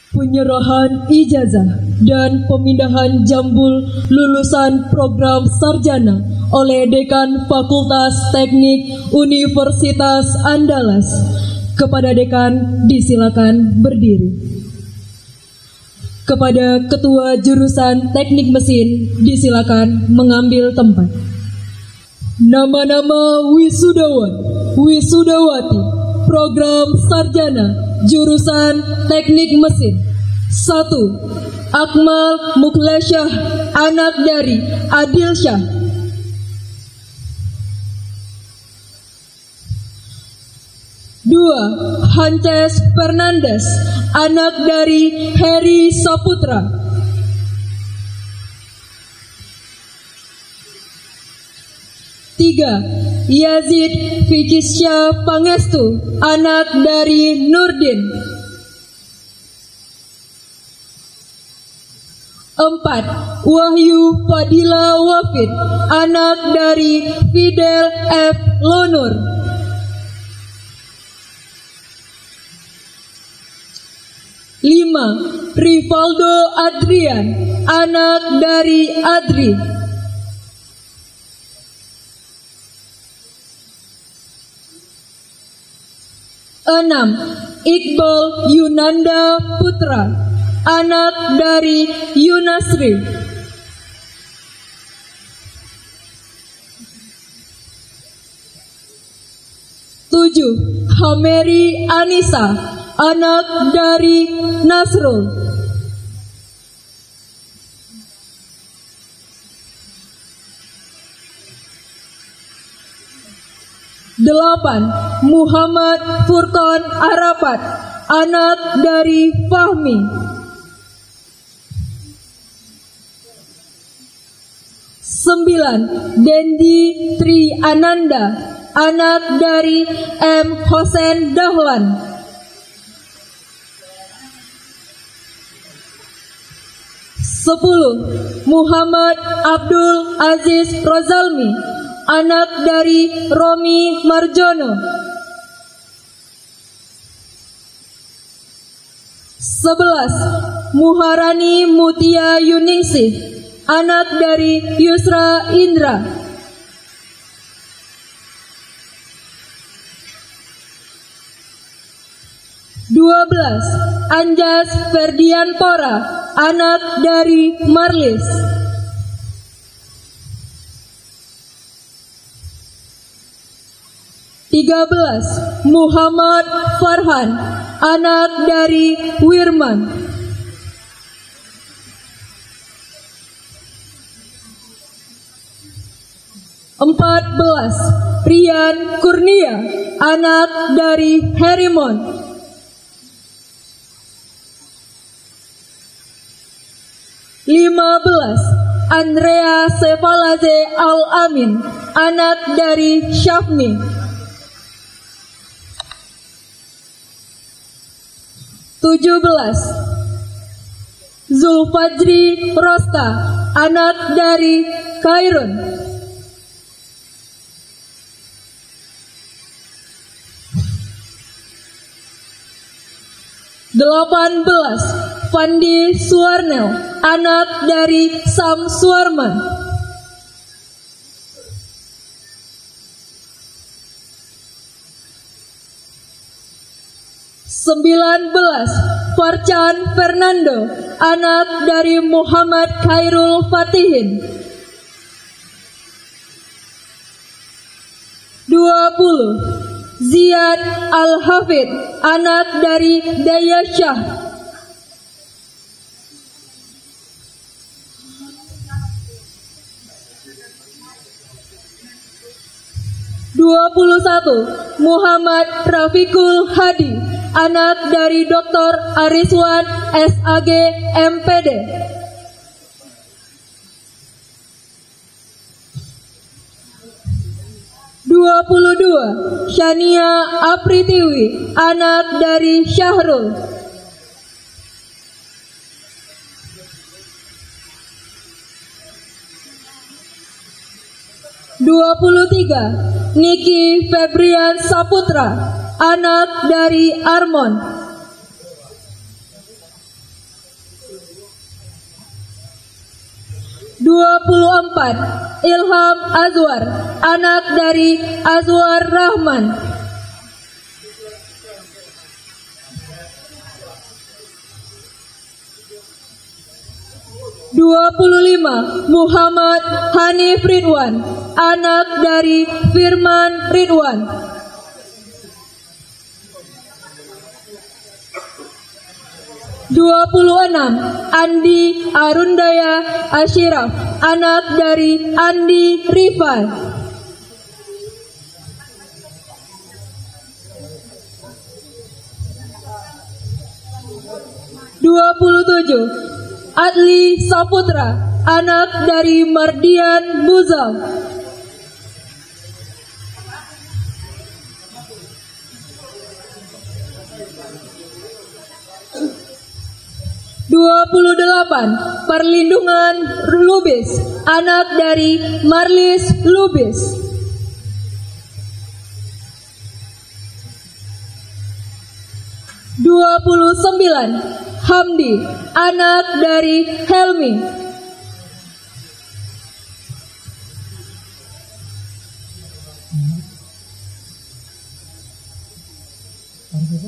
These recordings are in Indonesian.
Penyerahan ijazah dan pemindahan jambul lulusan program sarjana oleh Dekan Fakultas Teknik Universitas Andalas. Kepada Dekan disilakan berdiri. Kepada Ketua Jurusan Teknik Mesin disilakan mengambil tempat. Nama-nama wisudawan, wisudawati program sarjana jurusan Teknik Mesin. 1. Akmal Mukhlasyah, anak dari Adil Syah. 2. Hances Fernandes, anak dari Heri Saputra. 3. Yazid Fikisya Pangestu, anak dari Nurdin. 4. Wahyu Fadila Wafid, anak dari Fidel F. Lonur. 5. Rivaldo Adrian, anak dari Adri. 6. Iqbal Yunanda Putra, anak dari Yunasri. 7. Hameri Anissa, anak dari Nasrul. 8. Muhammad Furqan Arafat, anak dari Fahmi. 9. Dendi Tri Ananda, anak dari M. Hosen Dahlan. 10. Muhammad Abdul Aziz Rozalmi, anak dari Romi Marjono. 11. Muharani Mutia Yuningsih, anak dari Yusra Indra. 12. Anjas Ferdianpora, anak dari Marlis. 13. Muhammad Farhan, anak dari Wirman. 14. Rian Kurnia, anak dari Herimon. 15. Andrea Sefalaze Al-Amin, anak dari Syafmi. 17. Zulfajri Rosta, anak dari Khairun. 18. Fandi Suwarnel, anak dari Sam Suwarman. 19. Farcan Fernando, anak dari Muhammad Khairul Fatihin. 20. Ziyad Al-Hafid, anak dari Daya Syah. 21. Muhammad Rafiqul Hadi, anak dari Dr. Ariswan SAG MPD. 22. Shania Apritiwi, anak dari Syahrul. 23. Niki Febrian Saputra, anak dari Armon. 24. Ilham Azwar, anak dari Azwar Rahman. 25. Muhammad Hanif Ridwan, anak dari Firman Ridwan. 26. Andi Arundaya Ashiraf, anak dari Andi Rifai. 27. Adli Saputra, anak dari Mardian Buzal. 28. Perlindungan Lubis, anak dari Marlis Lubis. 29. Hamdi, anak dari Helmi.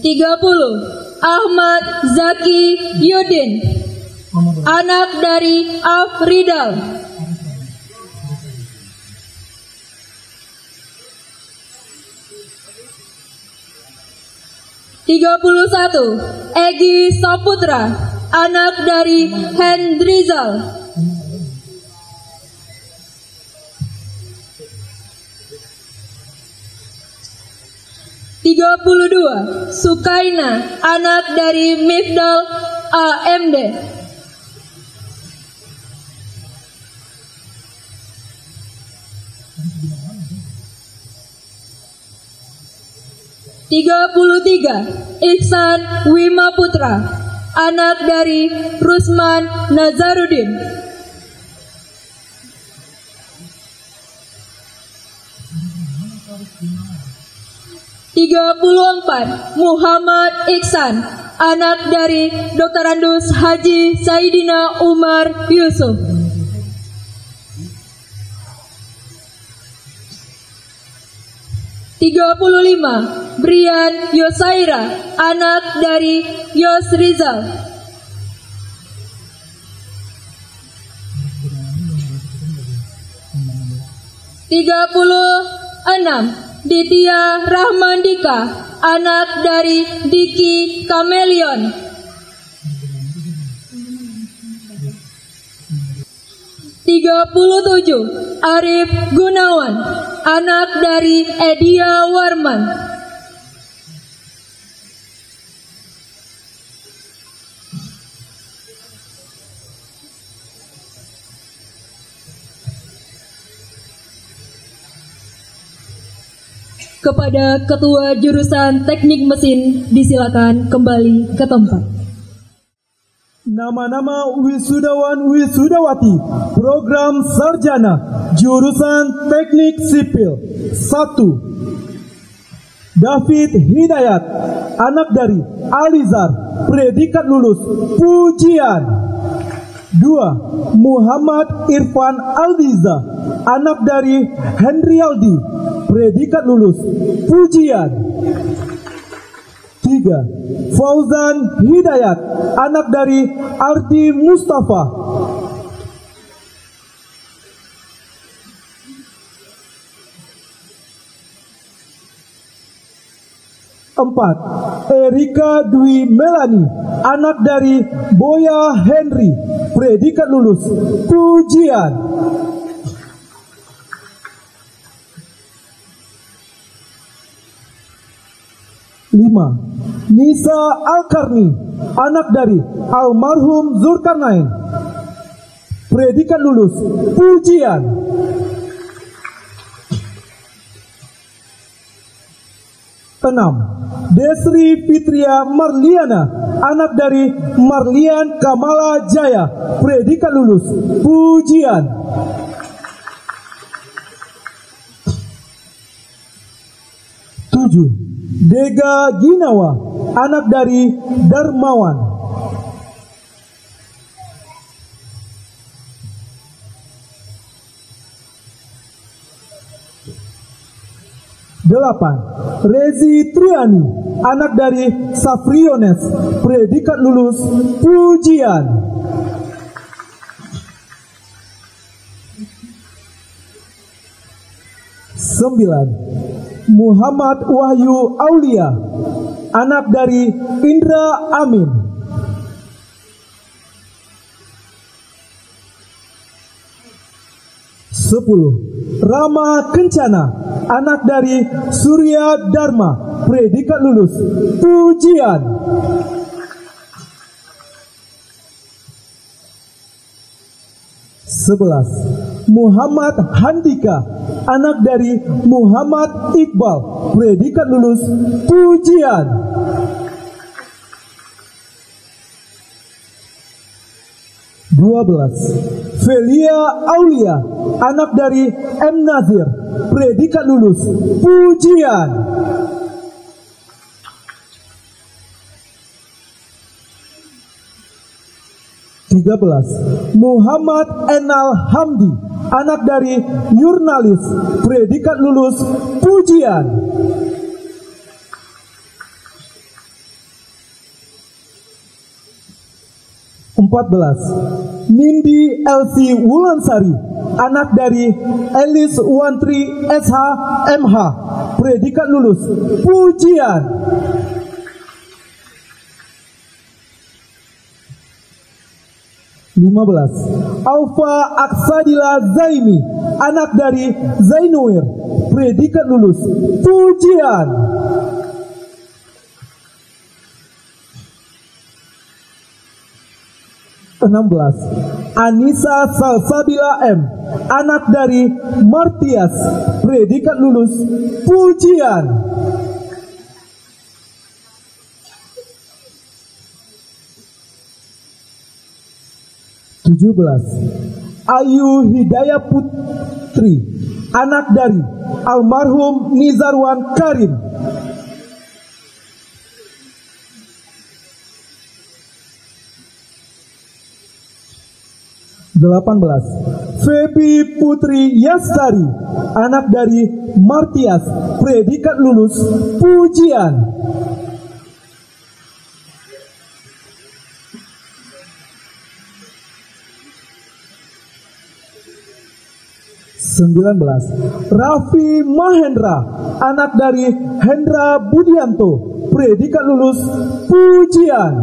30. Ahmad Zaki Yudin, anak dari Afridal. 31. Egi Saputra, anak dari Hendrizal. 32. Sukaina, anak dari Mifdal AMD. 33. Ihsan Wima Putra, anak dari Rusman Nazarudin. 34. Muhammad Iksan, anak dari Dr. Andus Haji Saidina Umar Yusuf. 35. Brian Yosaira, anak dari Yos Rizal. 36. Ditya Rahmandika, anak dari Diki Kamelion. 37. Arif Gunawan, anak dari Edia Warman. 4. Kepada Ketua Jurusan Teknik Mesin disilakan kembali ke tempat. Nama-nama wisudawan wisudawati program sarjana jurusan Teknik Sipil. 1. David Hidayat, anak dari Alizar, predikat lulus pujian. 2. Muhammad Irfan Aldiza, anak dari Henrialdi, predikat lulus pujian. 3. Fauzan Hidayat, anak dari Ardi Mustafa. 4. Erika Dwi Melani, anak dari Boya Henry, predikat lulus pujian. 5. Nisa Alkarni, anak dari almarhum Zulkarnain, predikat lulus pujian. 6. Desri Fitria Marliana, anak dari Marlian Kamala Jaya, predikat lulus pujian. 7. Dega Ginawa, anak dari Darmawan. 8. Rezi Triani, anak dari Safriones, predikat lulus pujian. 9. Muhammad Wahyu Aulia, anak dari Indra Amin. 10. Rama Kencana, anak dari Surya Dharma, predikat lulus pujian. 11. Muhammad Handika, anak dari Muhammad Iqbal, predikat lulus pujian. 12. Felia Aulia, anak dari M. Nazir, predikat lulus pujian. 13. Muhammad Enal Hamdi, anak dari Yurnalis, predikat lulus pujian. 14. Nindi Elsie Wulansari, anak dari Elis Wantri SH MH, predikat lulus pujian. 15. Aufa Aksadila Zaimi, anak dari Zainuir, predikat lulus pujian. 16. Anissa Salsabila M, anak dari Martias, predikat lulus pujian. 17. Ayu Hidayah Putri, anak dari almarhum Nizarwan Karim. 18. Febi Putri Yastari, anak dari Martias, predikat lulus pujian. 19. Raffi Mahendra, anak dari Hendra Budianto, predikat lulus pujian.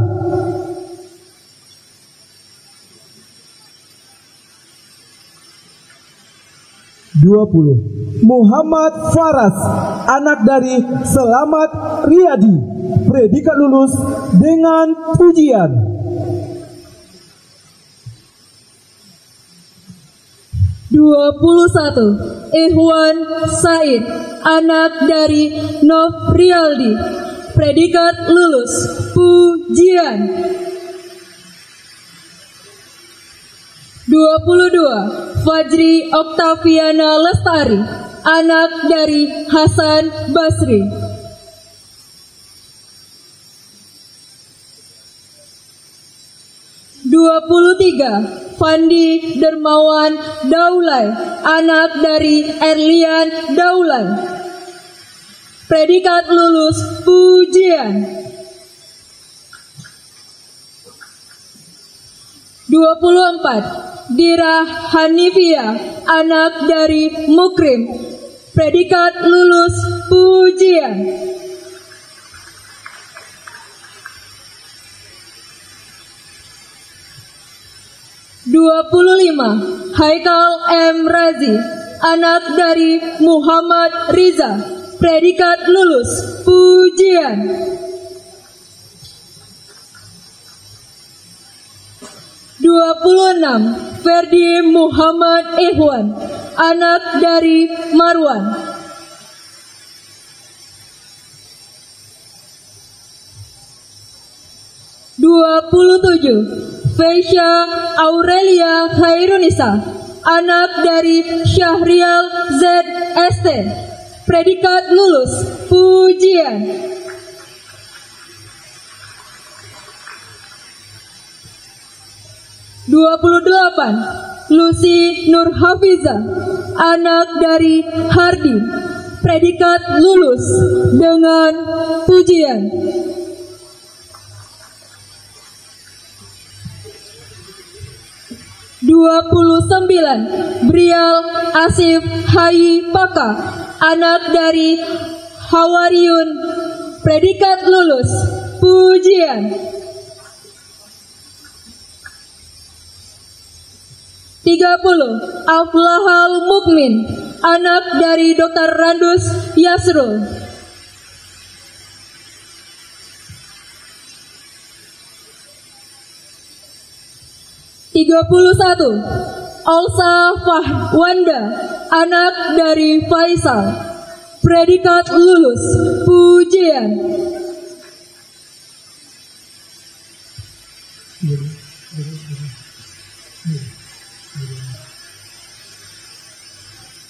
20. Muhammad Faras, anak dari Selamat Riyadi, predikat lulus dengan pujian. 21. Ikhwan Said, anak dari Nofrialdi, predikat lulus pujian. 22. Fajri Oktaviana Lestari, anak dari Hasan Basri. 23. Fandi Dermawan Daulay, anak dari Erlian Daulay, predikat lulus pujian. 24. Dira Hanifia, anak dari Mukrim, predikat lulus pujian. 25. Haikal M. Razi, anak dari Muhammad Riza, predikat lulus pujian. 26. Ferdi Muhammad Ikhwan, anak dari Marwan, 27. Feisha Aurelia Khairunisa, anak dari Syahrial ZST, predikat lulus pujian. 28. Lucy Nur Hafiza, anak dari Hardi, predikat lulus dengan pujian. Brial Asif Hai Paka, anak dari Hawariun, predikat lulus, pujian. 30. Aflahal Mukmin, anak dari Dr. Randus Yasrul. 31. Olsa Fahwanda, anak dari Faisal, predikat lulus, pujian.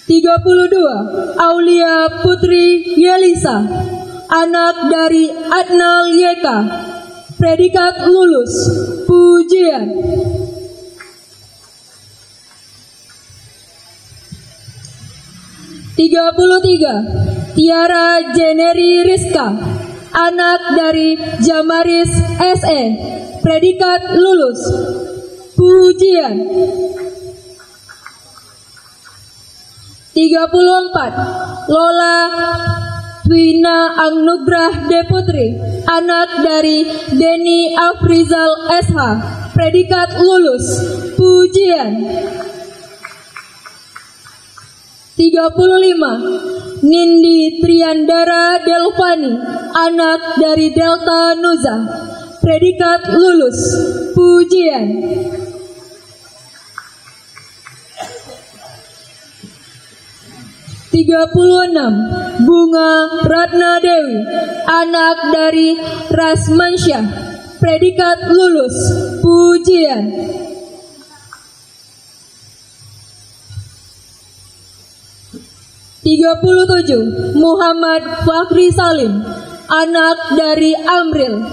32. Aulia Putri Yelisa, anak dari Adnal Yeka, predikat lulus, pujian. 33. Tiara Jeneri Rizka, anak dari Jamaris SE, predikat lulus, pujian. 34. Lola Twina Angnugrah Deputri, anak dari Denny Afrizal SH, predikat lulus, pujian. 35. Nindi Triandara Delvani, anak dari Delta Nuza, predikat lulus, pujian. 36. Bunga Ratna Dewi, anak dari Rasmansyah, predikat lulus, pujian. 37. Muhammad Fakhri Salim, anak dari Amril,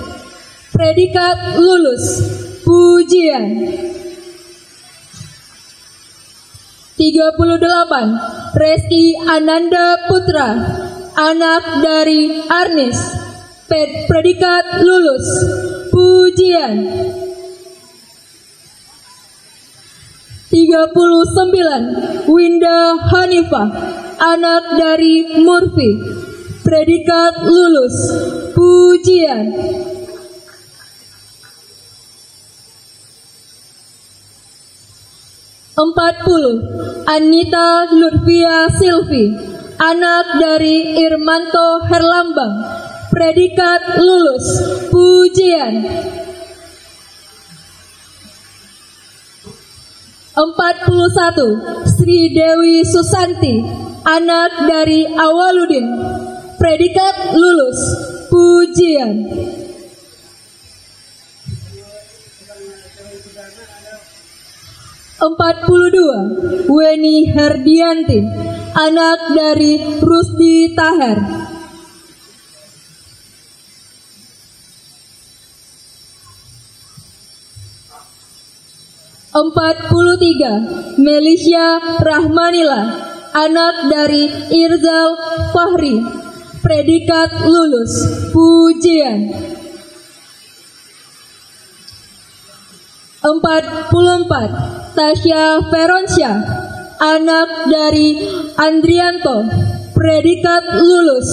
predikat lulus, pujian. 38. Reski Ananda Putra, anak dari Arnis, predikat lulus, pujian. 39. Winda Hanifah, anak dari Murphy, predikat lulus, pujian. 40. Anita Lutfia Silvi, anak dari Irmanto Herlambang, predikat lulus, pujian. 41. Sri Dewi Susanti, anak dari Awaludin, predikat lulus, pujian. 42. Weni Herdianti, anak dari Rusdi Taher. 43. Melisha Rahmanila, anak dari Irzal Fahri, predikat lulus, pujian. 44. Tasya Feronsyah, anak dari Andrianto, predikat lulus,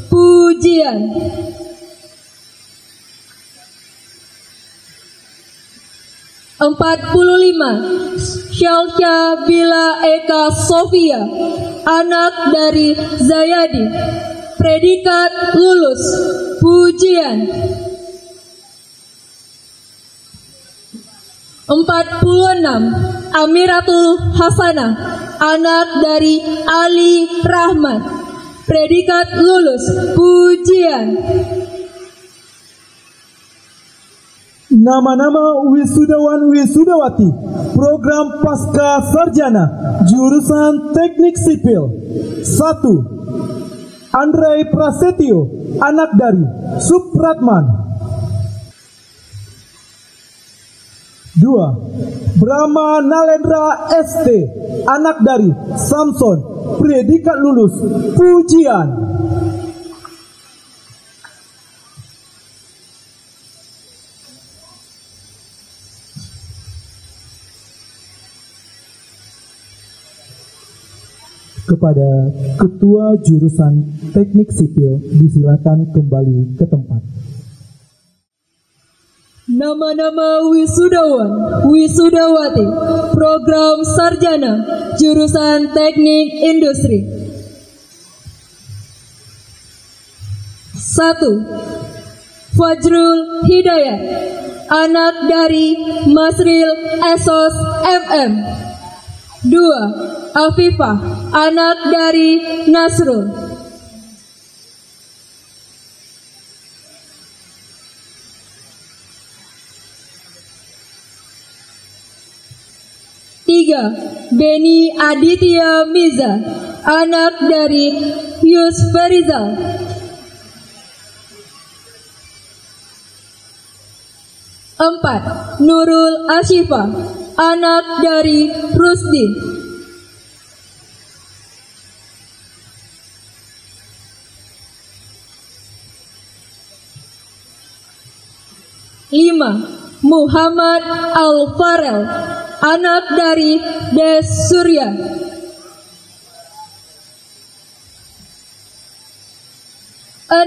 pujian. 45. Syalsya Bila Eka Sofia, anak dari Zayadi, predikat lulus, pujian. 46. Amiratul Hasanah, anak dari Ali Rahmat, predikat lulus, pujian. Nama-nama wisudawan wisudawati program Pasca Sarjana jurusan Teknik Sipil. 1. Andrei Prasetyo, anak dari Supratman. 2. Brahma Nalendra ST, anak dari Samson, predikat lulus, pujian. Kepada Ketua Jurusan Teknik Sipil, disilakan kembali ke tempat. Nama-nama wisudawan, wisudawati, program sarjana, jurusan Teknik Industri. 1. Fajrul Hidayat, anak dari Masril Esos MM. 2. Afifah, anak dari Nasrul. 3. Beni Aditya Miza, anak dari Yus Ferizal. 4. Nurul Ashifa, anak dari Rusdi. 5. Muhammad Al-Farel, anak dari Des Surya. 6.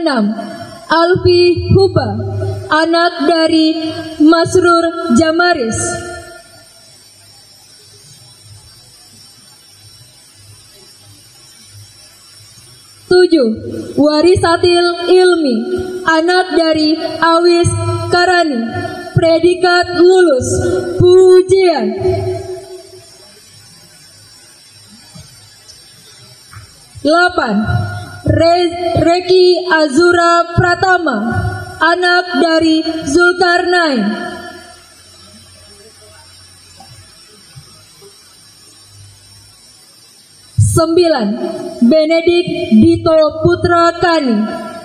Alfi Huba, anak dari Masrur Jamaris. 7. Warisatil Ilmi, anak dari Awis Karani, predikat lulus, pujian. 8. Reki Azura Pratama, anak dari Zulkarnain. 9. Benedik Dito Putra Kani,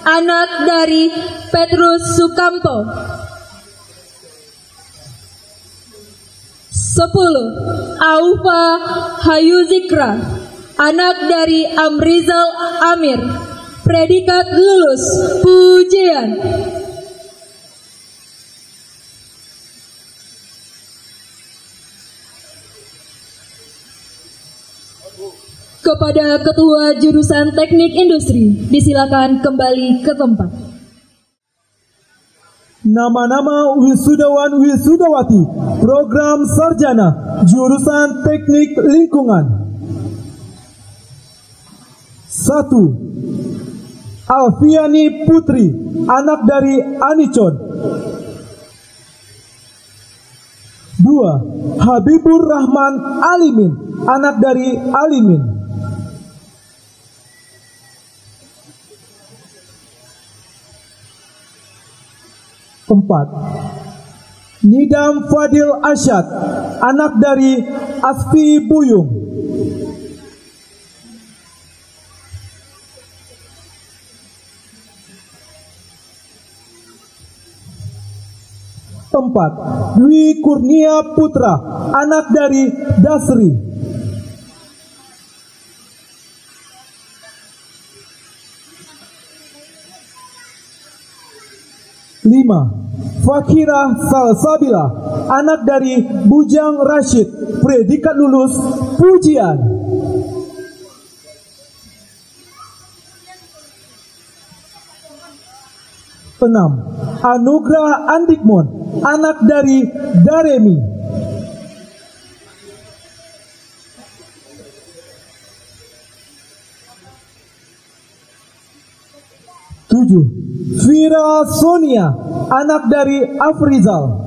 anak dari Petrus Sukamto. 10. Aufa Hayuzikra, anak dari Amrizal Amir, predikat lulus, pujian. Kepada Ketua Jurusan Teknik Industri, disilakan kembali ke tempat. Nama-nama wisudawan wisudawati, program sarjana, jurusan Teknik Lingkungan. 1. Alfiani Putri, anak dari Anicon. 2. Habibur Rahman Alimin, anak dari Alimin. 4. Nidam Fadil Asyad, anak dari Asfi Buyung. 4. Dwi Kurnia Putra, anak dari Dasri. 5. Fakirah Salsabila, anak dari Bujang Rashid, predikat lulus, pujian. 6. Anugrah Andikmon, anak dari Daremi. 7. Vira Sonia, anak dari Afrizal.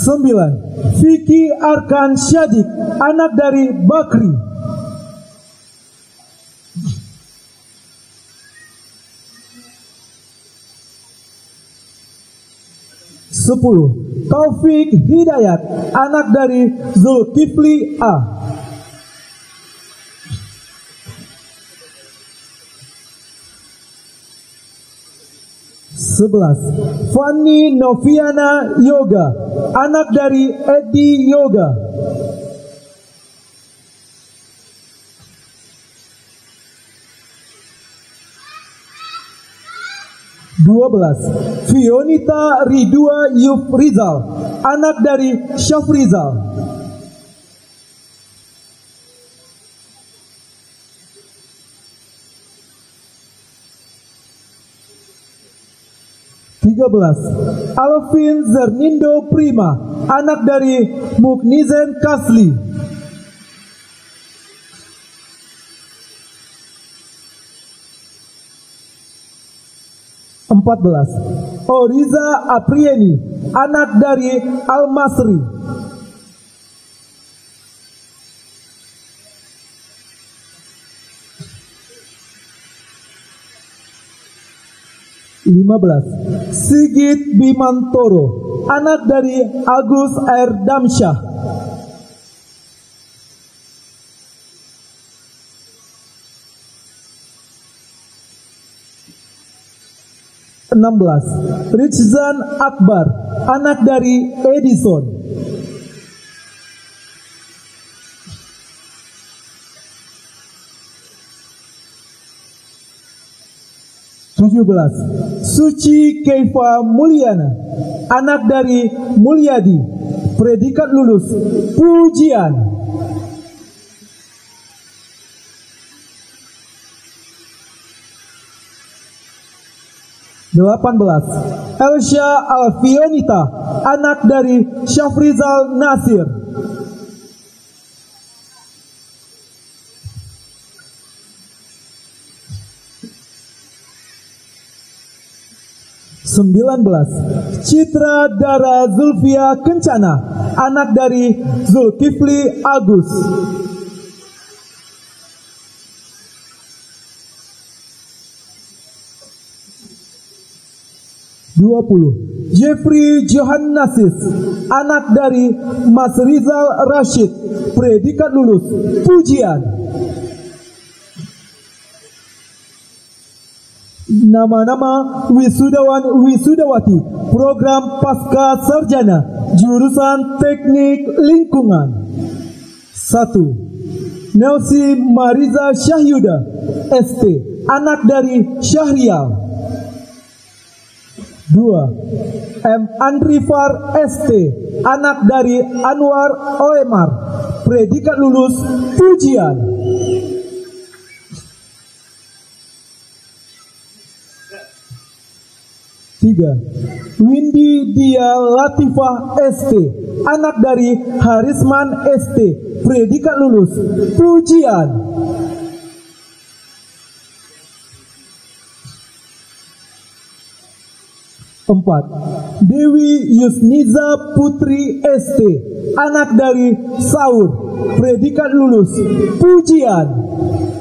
9. Vicky Arkan Syadik, anak dari Bakri. 10. Taufik Hidayat, anak dari Zulkifli A. 11. Fanny Noviana Yoga, anak dari Edi Yoga. 12. Fionita Ridua Yufrizal, anak dari Syafrizal. 13. Alvin Zernindo Prima, anak dari Muknizen Kasli. 14. Oriza Aprieni, anak dari Al-Masri. 15. Sigit Bimantoro, anak dari Agus Erdamsyah. 16. Rizwan Akbar, anak dari Edison. 17. Suci Keifa Mulyana, anak dari Mulyadi, predikat lulus pujian. 18. Elsha Alfionita, anak dari Syafrizal Nasir. 19. Citra Dara Zulfia Kencana, anak dari Zulkifli Agus. 20. Jeffrey Johannasis, anak dari Mas Rizal Rashid, predikat lulus pujian. Nama-nama wisudawan wisudawati program pasca sarjana jurusan Teknik Lingkungan. 1. Nelsi Mariza Syahyuda, ST, anak dari Syahrial. 2. M. Andrifar, ST, anak dari Anwar Oemar, predikat lulus pujian. 3. Windy Dia Latifah, ST, anak dari Harisman, ST, predikat lulus pujian. 4. Dewi Yusniza Putri, ST, anak dari Saur, predikat lulus pujian. 4.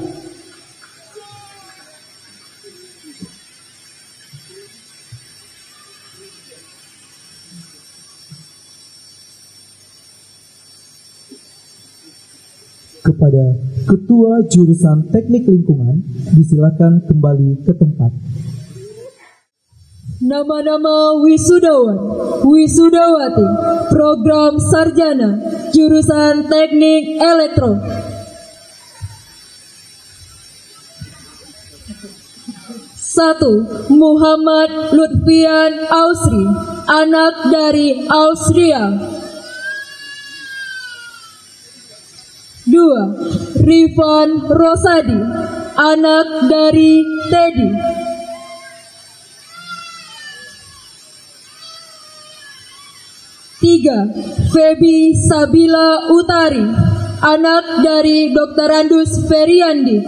Kepada Ketua Jurusan Teknik Lingkungan, disilakan kembali ke tempat. Nama-nama wisudawan, wisudawati, program sarjana, jurusan Teknik Elektro. 1. Muhammad Lutfian Ausri, anak dari Austria. 2. Rifan Rosadi, anak dari Teddy. 3. Feby Sabila Utari, anak dari Dr. Andus Feriandi.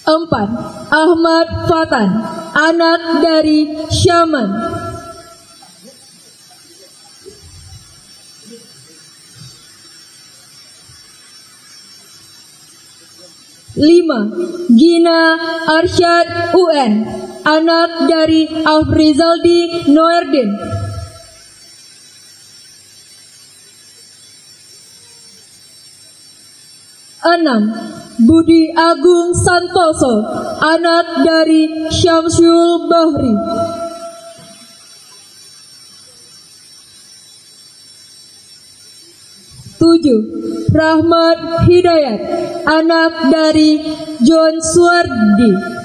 4. Ahmad Fatan, anak dari Syaman. 5. Gina Arsyad UN, anak dari Afrizaldi Noerdin. 6. Budi Agung Santoso, anak dari Syamsul Bahri. 7. Rahmat Hidayat, anak dari John Suwardi.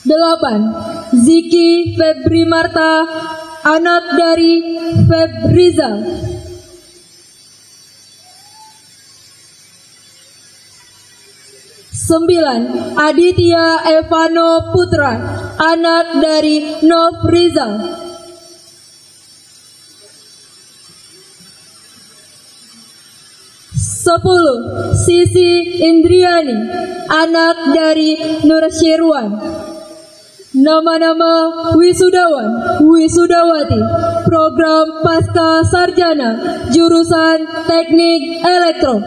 8. Ziki Febri Marta, anak dari Febrizal. 9. Aditya Evano Putra, anak dari Nofrizal. 10. Sisi Indriani, anak dari Nur Syirwan. Nama-nama wisudawan, wisudawati, program pasca sarjana, jurusan Teknik Elektro.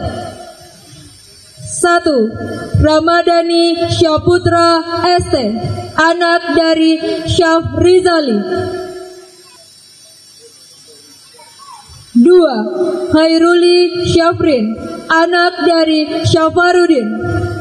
1. Ramadhani Syaputra ST, anak dari Syafrizali. 2. Khairuli Syafrin, anak dari Syafarudin. 4.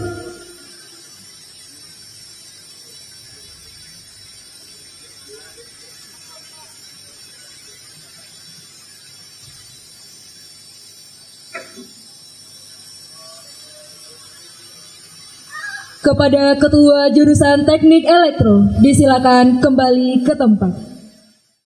Kepada Ketua Jurusan Teknik Elektro, disilakan kembali ke tempat.